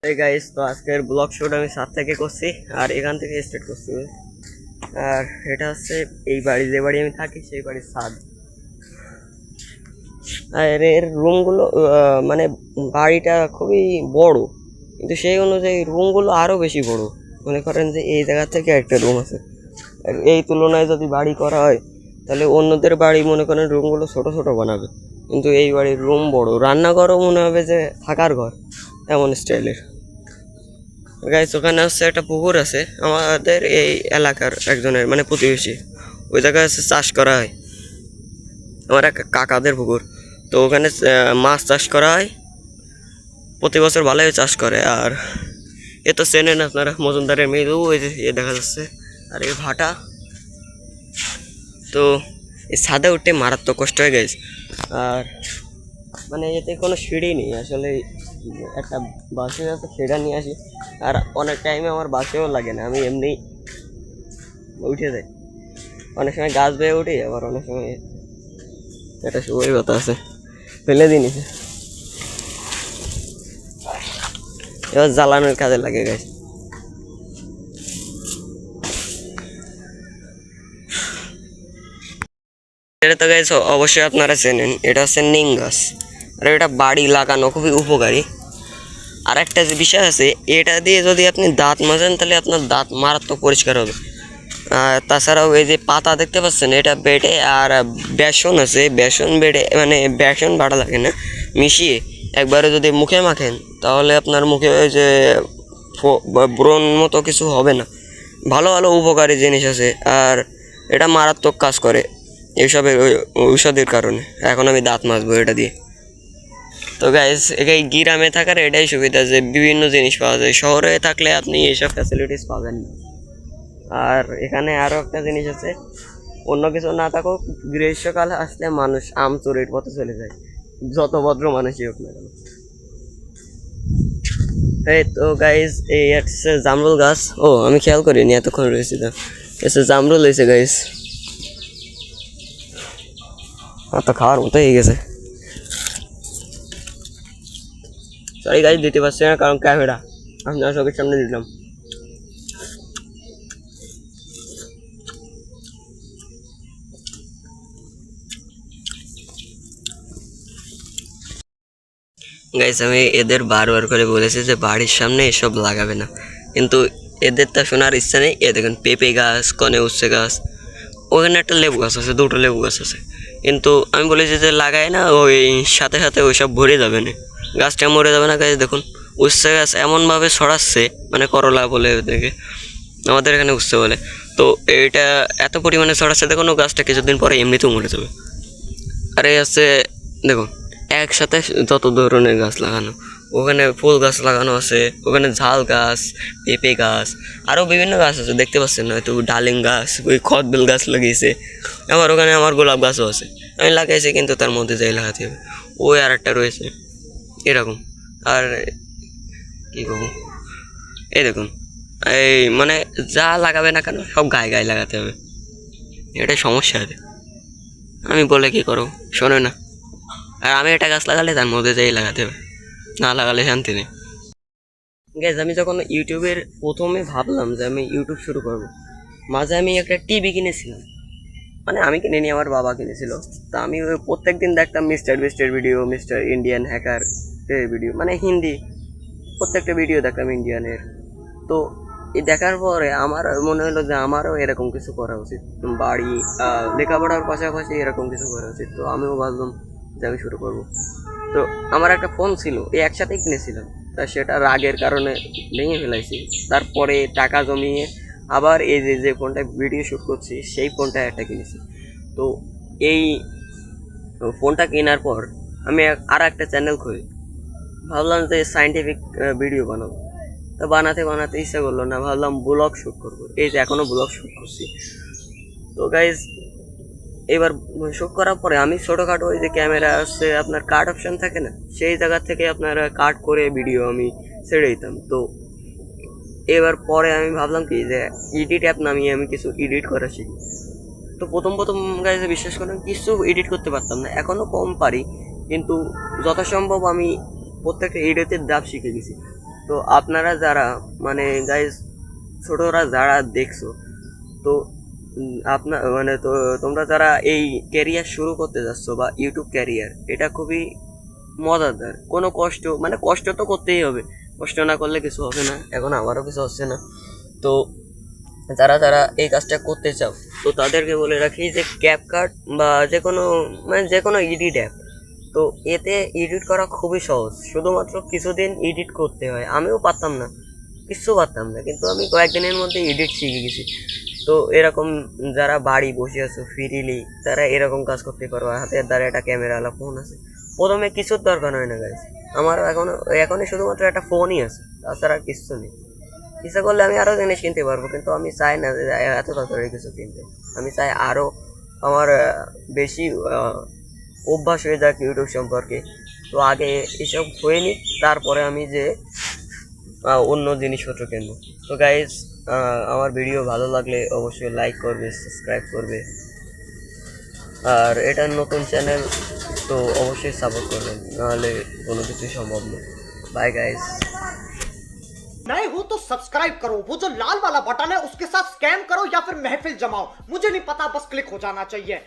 এই গাইস, তো আজকের ব্লগ শুট আমি ছাদ থেকে করছি আর এখান থেকে স্টার্ট করছি। আর এটা হচ্ছে এই বাড়ি, যে বাড়ি আমি থাকি সেই বাড়ির ছাদ। আর এর রুমগুলো মানে বাড়িটা খুবই বড়, কিন্তু সেই অনুযায়ী রুমগুলো আরও বেশি বড়। মনে করেন যে এই জায়গা থেকে একটা রুম আছে, আর এই তুলনায় যদি বাড়ি করা হয় তাহলে অন্যদের বাড়ি মনে করেন রুমগুলো ছোট ছোট বানাবে, কিন্তু এই বাড়ির রুম বড়। রান্নাঘরও মনে হবে যে থাকার ঘর, এমন স্টাইলের। গাইস, ওখানে হচ্ছে একটা পুকুর আছে আমাদের এই এলাকার একজনের, মানে প্রতিবেশী। ওই জায়গায় হচ্ছে চাষ করা হয়, আমার এক কাকাদের পুকুর। তো ওখানে মাছ চাষ করা হয়, প্রতি বছর ভালোই চাষ করে। আর এ তো চেনেন আপনারা, মজুমদারের মেয়ে, ওই যে এ দেখা যাচ্ছে। আর এই ভাটা, তো এই ছাদে উঠতে মারাত্মক কষ্ট হয়ে গেছে। আর মানে এতে কোনো সিঁড়ি নেই আসলে, একটা বাসে আছে সেটা নিয়ে আসি। আর অনেক টাইমে আমার বাসেও লাগে না, আমি এমনি উঠে যাই। অনেক সময় গাছ বেয়ে উঠি, আবার অনেক সময় একটা সুবই কথা আছে ফেলে দিই নিচে, এবার জ্বালানোর কাজে লাগে গেছে। এটা তো গাছ অবশ্যই আপনারা চেনেন, এটা হচ্ছে নিম গাছ। আর এটা বাড়ি লাগানো খুবই উপকারী। আর একটা যে বিষয় আছে, এটা দিয়ে যদি আপনি দাঁত মাজেন তাহলে আপনার দাঁত মারাত্মক পরিষ্কার হবে। তাছাড়াও এই যে পাতা দেখতে পাচ্ছেন, এটা বেটে, আর বেসন আছে, বেসন বেটে, মানে বেসন বাটা লাগে না, মিশিয়ে একবারে যদি মুখে মাখেন তাহলে আপনার মুখে ওই যে ব্রণ মতো কিছু হবে না। ভালো ভালো উপকারী জিনিস আছে, আর এটা মারাত্মক কাজ করে এইসবের ঔষধের কারণে। এখন আমি দাঁত মাজবো এটা দিয়ে। তো গাইস, এই গ্রামে থাকার এটাই সুবিধা যে বিভিন্ন জিনিস পাওয়া যায়, শহরে থাকলে আপনি এইসব ফ্যাসিলিটিস পাবেন না। আর এখানে আরও একটা জিনিস আছে, অন্য কিছু না থাকুক, গ্রীষ্মকাল আসলে মানুষ আম চুরির পথে চলে যায়, যত ভদ্র মানুষই হোক না কেন। এই তো গাইস, এই হচ্ছে জামরুল গাছ। ও, আমি খেয়াল করিনি, এতক্ষণ রয়েছি তো। এসে জামরুল হয়েছে গাইস, তো খাওয়ার মতো হয়ে গেছে। সরি গাইস, দিতে পারছি না কারণ ক্যামেরা আপনার চোখের সামনে দিলাম। গাইস, আমি এদের বারবার করে বলেছি যে বাড়ির সামনে এসব লাগাবে না, কিন্তু এদের তা শোনার ইচ্ছা নেই। এ দেখুন, পেঁপে গাছ, কনে উচ্ছে গাছ, ওখানে একটা লেবু গাছ আছে, দুটো লেবু গাছ আছে, কিন্তু আমি বলেছি যে লাগাই না, ওই সাথে সাথে ওই সব ভরে যাবে না, গাছটা মরে যাবে না। গাছ দেখুন, উচ্ছে গাছ এমনভাবে ছড়াচ্ছে, মানে করলা বলে দেখে, আমাদের এখানে উচ্ছে বলে। তো এটা এত পরিমাণে ছড়াচ্ছে, দেখুন ও গাছটা কিছুদিন পরে এমনিতেও মরে যাবে। আর এই হচ্ছে দেখুন, একসাথে যত ধরনের গাছ লাগানো, ওখানে ফুল গাছ লাগানো আছে, ওখানে ঝাল গাছ, পেঁপে গাছ, আরও বিভিন্ন গাছ আছে দেখতে পাচ্ছেন, হয়তো ডালিম গাছ, ওই খতবেল গাছ লাগিয়েছে। আমার ওখানে আমার গোলাপ গাছও আছে, আমি লাগাইছি, কিন্তু তার মধ্যে যাই লাগাতে হবে। ওই আর একটা রয়েছে এরকম। আর কী করবো, এই দেখুন, এই মানে যা লাগাবে না কেন সব গায়ে গায়ে লাগাতে হবে, এটাই সমস্যা আছে। আমি বলে কী করবো, শোনো না। আর আমি একটা গাছ লাগালে তার মধ্যে যাই লাগাতে হবে, না লাগালে শান্তি নেই। গ্যাস, আমি যখন ইউটিউবের প্রথমে ভাবলাম যে আমি ইউটিউব শুরু করব, মাঝে আমি একটা টিভি কিনেছিলাম, মানে আমি কিনিনি, আমার বাবা কিনেছিল। তা আমি ওই প্রত্যেক দিন দেখতাম মিস্টার বিস্টের video, Mister Indian hacker video, মানে হিন্দি প্রত্যেকটা ভিডিও দেখতাম ইন্ডিয়ানের। তো এই দেখার পরে আমার মনে হলো যে আমারও এরকম কিছু করা উচিত, বাড়ি লেখাপড়ার পাশাপাশি এরকম কিছু করা উচিত। তো আমিও ভাবলাম যে আমি শুরু করবো। তো আমার একটা ফোন ছিল, এই একসাথেই কিনেছিলাম, তা সেটা রাগের কারণে ভেঙে ফেলাইছি। তারপরে টাকা জমিয়ে আবার এই যে যে ফোনটা ভিডিও শ্যুট করছি সেই ফোনটা একটা কিনেছি। তো এই ফোনটা কেনার পর আমি আর একটা চ্যানেল খুলি, ভাবলাম যে সায়েন্টিফিক ভিডিও বানাবো। তো বানাতে বানাতে ইচ্ছা করলো না, ভাবলাম ব্লগ শ্যুট করবো। এই যে এখনও ব্লগ শ্যুট করছি। তো গাইজ, এবার শ্যুট করার পরে আমি ছোটোখাটো ওই যে ক্যামেরা আছে, আপনার কাট অপশান থাকে না, সেই জায়গা থেকে আপনার কাট করে ভিডিও আমি ছেড়ে দিতাম। তো এবার পরে আমি ভাবলাম কি যে এডিট অ্যাপ নামিয়ে আমি কিছু এডিট করা শিখি। তো প্রথম প্রথম গাইজে বিশ্বাস করেন কিছু এডিট করতে পারতাম না, এখনও কম পারি, কিন্তু যথাসম্ভব আমি প্রত্যেকটা এডিটের ধাপ শিখে গেছি। তো আপনারা যারা মানে গাইস ছোটরা যারা দেখছো, তো আপনার মানে তো তোমরা যারা এই ক্যারিয়ার শুরু করতে যাচ্ছ বা ইউটিউব ক্যারিয়ার, এটা খুবই মজাদার। কোনো কষ্ট মানে কষ্ট তো করতেই হবে, কষ্ট না করলে কিছু হবে না। এখন আমারও কিছু হচ্ছে না। তো যারা যারা এই কাজটা করতে চাও, তো তাদেরকে বলে রাখি যে ক্যাপকাট বা যে কোনো মানে যে কোনো এডিট অ্যাপ, তো এতে এডিট করা খুবই সহজ। শুধুমাত্র কিছুদিন এডিট করতে হয়। আমিও পারতাম না, কিচ্ছু পারতাম না, কিন্তু আমি কয়েকদিনের মধ্যে এডিট শিখে গেছি। তো এরকম যারা বাড়ি বসে আছো ফ্রিলি, তারা এরকম কাজ করতে পারো। হাতের দ্বারা একটা ক্যামেরাওয়ালা ফোন আছে, প্রথমে কিছুর দরকার হয় না গাইজ। আমার এখনই শুধুমাত্র একটা ফোনই আছে, তাছাড়া কিচ্ছু নেই। ইচ্ছা করলে আমি আরও জিনিস কিনতে পারবো, কিন্তু আমি চাই না যে এত তাড়াতাড়ি কিছু কিনতে। আমি চাই আরও আমার বেশি অভ্যাস হয়ে যাক ইউটিউব সম্পর্কে। তো আগে এসব হয়ে নিক, তারপরে আমি যে অন্য জিনিসপত্র কিনবো। তো গাইজ, আমার ভিডিও ভালো লাগলে অবশ্যই লাইক করবে, সাবস্ক্রাইব করবে। আর এটা নতুন চ্যানেল, তো অবশ্যই সাপোর্ট করবেন, নাহলে কোনো কিছুই সম্ভব নয়। By guys. नए हो तो सब्सक्राइब करो, वो जो लाल वाला बटन है उसके साथ स्कैम करो या फिर महफिल जमाओ, मुझे नहीं पता, बस क्लिक हो जाना चाहिए।